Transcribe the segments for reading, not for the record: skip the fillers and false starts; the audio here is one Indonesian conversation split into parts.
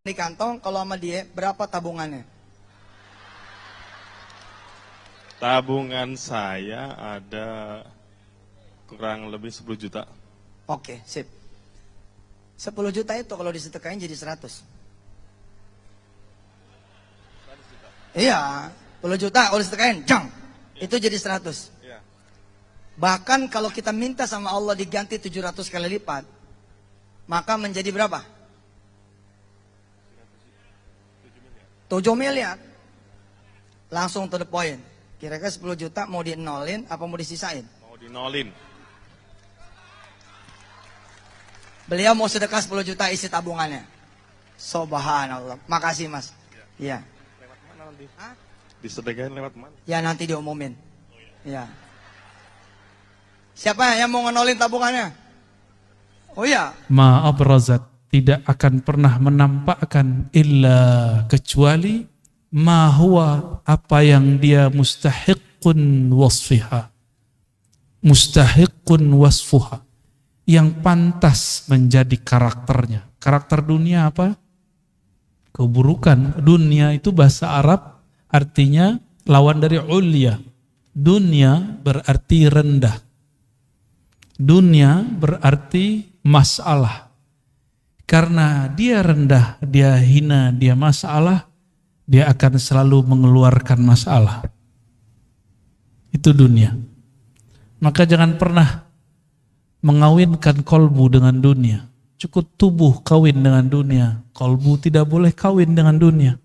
di kantong, kalau sama dia berapa tabungannya? Tabungan saya ada kurang lebih 10 juta. Oke, sip. 10 juta itu kalau disedekahin jadi 100. Iya, 10 juta kalau disedekahin, jang, itu jadi 100. Iya. Bahkan kalau kita minta sama Allah diganti 700 kali lipat, maka menjadi berapa? 7 miliar. Langsung to the point. Kira-kira 10 juta mau dinolin apa mau disisain? Mau dinolin. Beliau mau sedekah 10 juta isi tabungannya. Subhanallah. Makasih mas. Iya. Lewat mana nanti? Hah? Disedekahin lewat mana? Ya nanti diumumin. Ya. Siapa yang mau ngenolin tabungannya? Oh iya. Ma abrazat, tidak akan pernah menampakkan illa kecuali ma huwa, apa yang dia mustahiqun wasfiha. Mustahiqun wasfuha, yang pantas menjadi karakternya. Karakter dunia apa? Keburukan. Dunia itu bahasa Arab artinya lawan dari ulya. Dunia berarti rendah. Dunia berarti masalah. Karena dia rendah, dia hina, dia masalah, dia akan selalu mengeluarkan masalah. Itu dunia. Maka jangan pernah mengawinkan kolbu dengan dunia. Cukup tubuh kawin dengan dunia. Kolbu tidak boleh kawin dengan dunia.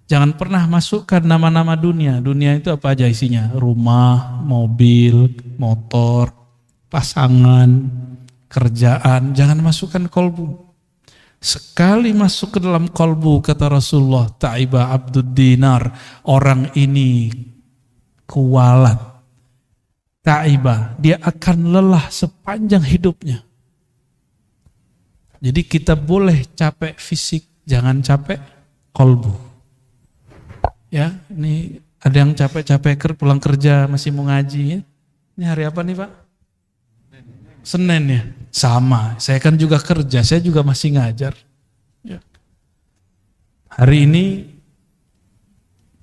Jangan pernah masukkan nama-nama dunia. Dunia itu apa aja isinya? Rumah, mobil, motor, pasangan, kerjaan. Jangan masukkan kolbu. Sekali masuk ke dalam kolbu, kata Rasulullah, ta'iba abdud dinar, orang ini kualat. Ta'iba, dia akan lelah sepanjang hidupnya. Jadi kita boleh capek fisik, jangan capek kolbu. Ya, ini ada yang capek-capek pulang kerja masih mau ngaji. Ini hari apa nih Pak? Senin ya? Sama, saya kan juga kerja, saya juga masih ngajar. Ya. Hari ini,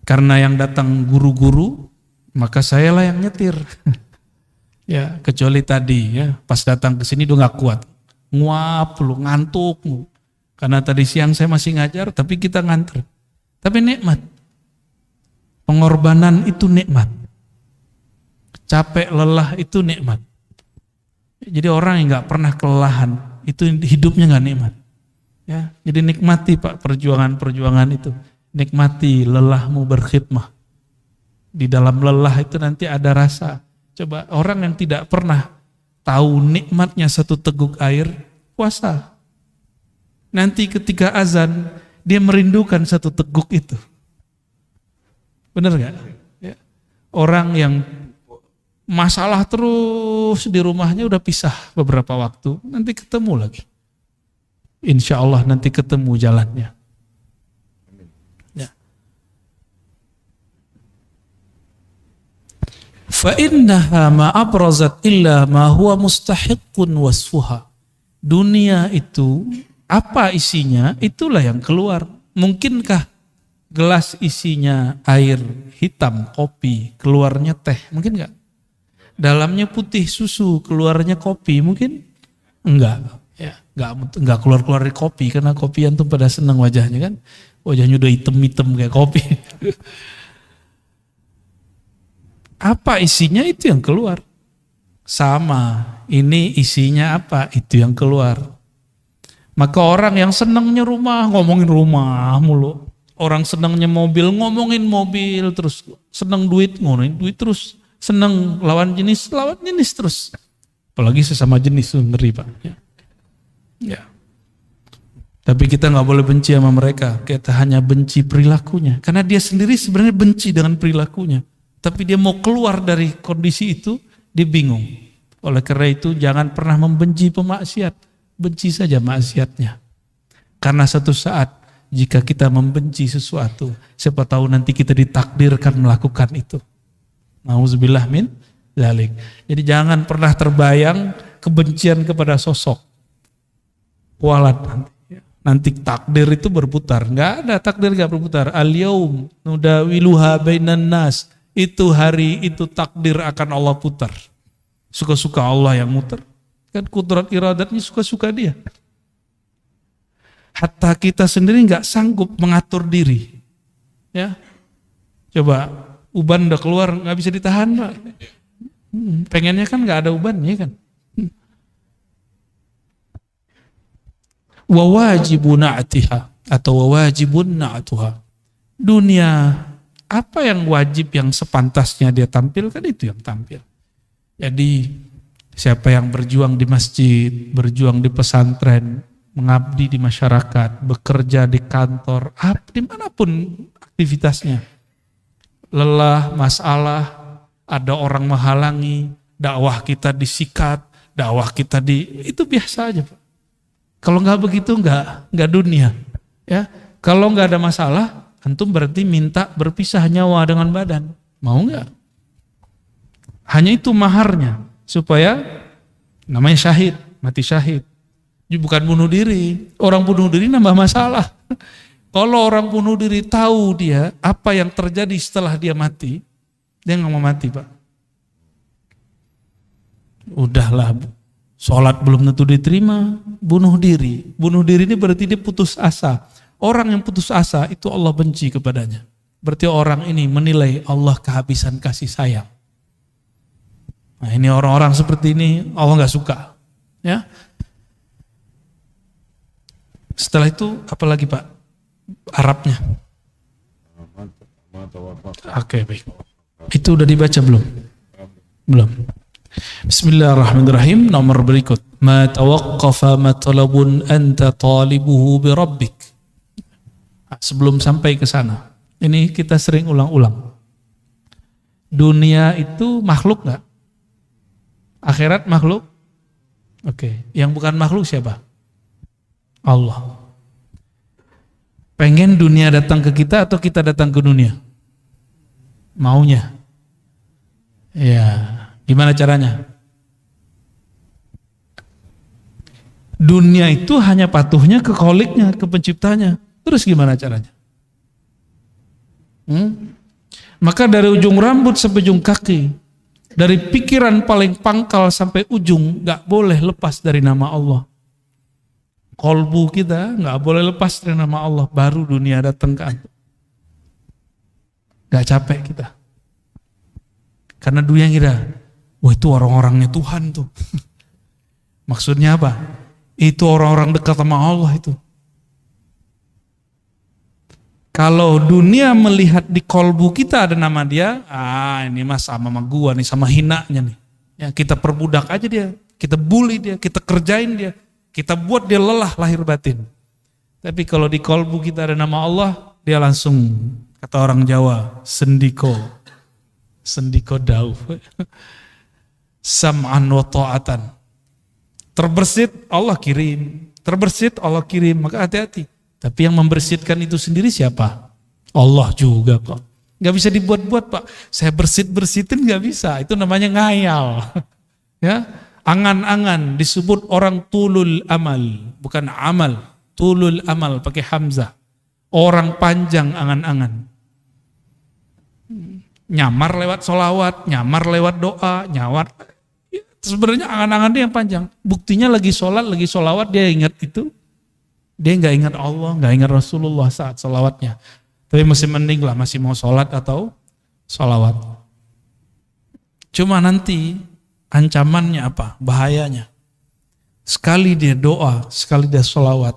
karena yang datang guru-guru, maka saya lah yang nyetir. Ya, kecuali tadi ya, pas datang ke sini udah gak kuat. Nguap lu, ngantuk lu. Karena tadi siang saya masih ngajar, tapi kita nganter. Tapi nikmat. Pengorbanan itu nikmat. Capek, lelah itu nikmat. Jadi orang yang nggak pernah kelelahan itu hidupnya nggak nikmat. Ya, jadi nikmati Pak perjuangan itu. Nikmati lelahmu berkhidmah. Di dalam lelah itu nanti ada rasa. Coba orang yang tidak pernah tahu nikmatnya satu teguk air, puasa. Nanti ketika azan dia merindukan satu teguk itu. Benar nggak? Ya. Orang yang masalah terus di rumahnya udah pisah beberapa waktu, nanti ketemu lagi. Insya Allah nanti ketemu jalannya. Ya. Fa innaha ma abrazat illa ma huwa mustahiqun wasfuha. Dunia itu apa isinya, itulah yang keluar. Mungkinkah gelas isinya air hitam, kopi, keluarnya teh? Mungkin enggak? Dalamnya putih susu, keluarnya kopi, mungkin enggak, ya, enggak keluar dari kopi, karena kopi antum pada senang wajahnya kan, wajahnya udah hitam-hitam kayak kopi. Apa isinya itu yang keluar. Sama, ini isinya apa, itu yang keluar. Maka orang yang senangnya rumah, ngomongin rumah mulu. Orang senangnya mobil, ngomongin mobil terus. Senang duit, ngomongin duit terus. Senang lawan jenis terus. Apalagi sesama jenis itu ngeri Pak. Ya. Ya. Tapi kita nggak boleh benci sama mereka. Kita hanya benci perilakunya. Karena dia sendiri sebenarnya benci dengan perilakunya. Tapi dia mau keluar dari kondisi itu, dia bingung. Oleh karena itu jangan pernah membenci pemaksiat. Benci saja maksiatnya. Karena satu saat jika kita membenci sesuatu, siapa tahu nanti kita ditakdirkan melakukan itu. Nauzubillah min dzalik. Jadi jangan pernah terbayang kebencian kepada sosok. Kualat nanti. nanti takdir itu berputar. Nggak ada takdir nggak berputar. Al-yaum nudawiluha bainan nas. Itu hari itu takdir akan Allah putar. Suka-suka Allah yang muter. Kan kudrat iradatnya suka-suka dia. Hatta kita sendiri nggak sanggup mengatur diri. Ya, coba uban udah keluar nggak bisa ditahan, Pak. Pengennya kan nggak ada ubannya kan. Wawajibun na'tiha atau wawajibun na'tuha. Dunia, apa yang wajib yang sepantasnya dia tampilkan itu yang tampil. Jadi siapa yang berjuang di masjid, berjuang di pesantren, mengabdi di masyarakat, bekerja di kantor, dimanapun aktivitasnya, lelah, masalah, ada orang menghalangi, dakwah kita disikat, dakwah kita itu biasa aja, Pak. Kalau nggak begitu nggak dunia, ya. Kalau nggak ada masalah, antum berarti minta berpisah nyawa dengan badan, mau nggak? Hanya itu maharnya supaya namanya syahid, mati syahid. Bukan bunuh diri. Orang bunuh diri nambah masalah. Kalau orang bunuh diri tahu dia apa yang terjadi setelah dia mati, dia nggak mau mati, Pak. Udahlah, sholat belum tentu diterima, bunuh diri. Bunuh diri ini berarti dia putus asa. Orang yang putus asa itu Allah benci kepadanya. Berarti orang ini menilai Allah kehabisan kasih sayang. Nah, ini orang-orang seperti ini Allah nggak suka. Ya. Setelah itu apa lagi, Pak? Arabnya. Oke, baik. Itu udah dibaca belum? Belum. Bismillahirrahmanirrahim. Nomor berikut. Ma tawaqqafa matlabun anta talibuhu bi rabbik. Sebelum sampai ke sana, ini kita sering ulang-ulang. Dunia itu makhluk nggak? Akhirat makhluk? Oke. Yang bukan makhluk siapa? Allah. Pengen dunia datang ke kita atau kita datang ke dunia? Maunya. Ya. Gimana caranya? Dunia itu hanya patuhnya ke kholiknya, ke penciptanya. Terus gimana caranya? Maka dari ujung rambut sampai ujung kaki, dari pikiran paling pangkal sampai ujung, gak boleh lepas dari nama Allah. Kolbu kita gak boleh lepas dari nama Allah, baru dunia datang ke antum. Gak capek kita. Karena dunia kira, wah itu orang-orangnya Tuhan tuh. Maksudnya apa? Itu orang-orang dekat sama Allah itu. Kalau dunia melihat di kolbu kita ada nama dia, ini mah sama gua nih, sama hinanya nih. Ya, kita perbudak aja dia, kita bully dia, kita kerjain dia, kita buat dia lelah lahir batin. Tapi kalau di kolbu kita ada nama Allah, dia langsung, kata orang Jawa, sendiko dauh. Sam'an wa ta'atan. Terbersit Allah kirim, terbersit Allah kirim, maka hati-hati. Tapi yang membersihkan itu sendiri siapa? Allah juga kok. Gak bisa dibuat-buat, Pak. Saya bersihin gak bisa. Itu namanya ngayal. Ya, angan-angan disebut orang tulul amal, bukan amal. Tulul amal pakai hamzah. Orang panjang angan-angan. Nyamar lewat sholawat, nyamar lewat doa, nyawat. Ya, sebenarnya angan-angan dia yang panjang. Buktinya lagi sholat, lagi sholawat dia ingat itu. Dia nggak ingat Allah, nggak ingat Rasulullah saat sholawatnya. Tapi masih mending lah, masih mau sholat atau sholawat. Cuma nanti ancamannya apa? Bahayanya. Sekali dia doa, sekali dia sholawat,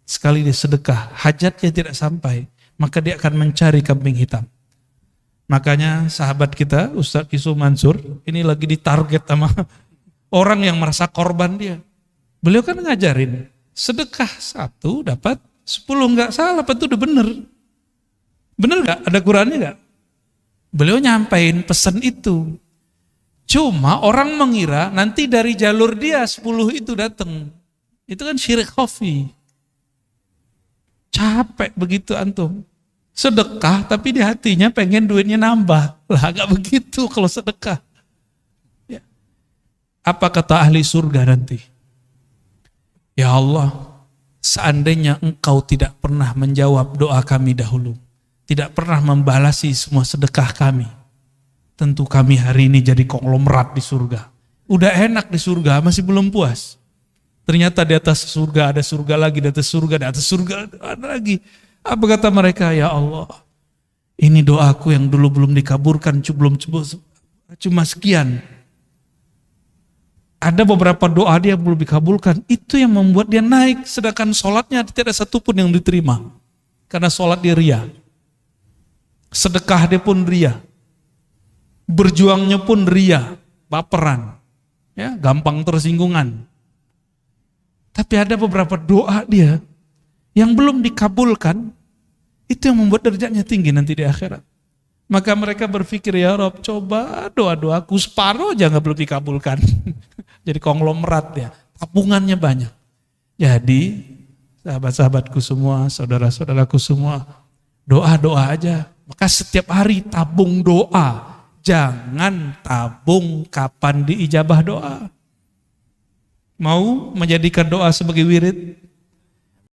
sekali dia sedekah, hajatnya tidak sampai, maka dia akan mencari kambing hitam. Makanya sahabat kita, Ustadz Yusuf Mansur, ini lagi ditarget sama orang yang merasa korban dia. Beliau kan ngajarin, sedekah 1 dapat 10, nggak salah, apa itu udah bener. Bener nggak? Ada Qurannya nggak? Beliau nyampain pesan itu. Cuma orang mengira nanti dari jalur dia 10 itu datang. Itu kan syirik khafi. Capek begitu antum. Sedekah tapi di hatinya pengen duitnya nambah. Lah nggak begitu kalau sedekah. Ya. Apa kata ahli surga nanti? Ya Allah, seandainya engkau tidak pernah menjawab doa kami dahulu, tidak pernah membalasi semua sedekah kami, tentu kami hari ini jadi konglomerat di surga. Udah enak di surga, masih belum puas. Ternyata di atas surga ada surga lagi, di atas surga, di atas surga ada lagi. Apa kata mereka? Ya Allah, ini doaku yang dulu belum dikabulkan, cuma sekian. Ada beberapa doa dia belum dikabulkan, itu yang membuat dia naik, sedangkan sholatnya tidak ada satupun yang diterima. Karena sholat dia ria. Sedekah dia pun ria. Berjuangnya pun ria, baperan. Ya, gampang tersinggungan. Tapi ada beberapa doa dia yang belum dikabulkan, itu yang membuat derajatnya tinggi nanti di akhirat. Maka mereka berpikir, ya Rob, coba doa-doaku separuh aja nggak belum dikabulkan. Jadi konglomerat ya, tabungannya banyak. Jadi sahabat-sahabatku semua, saudara-saudaraku semua, doa-doa aja. Maka setiap hari tabung doa. Jangan tabung kapan diijabah doa. Mau menjadikan doa sebagai wirid?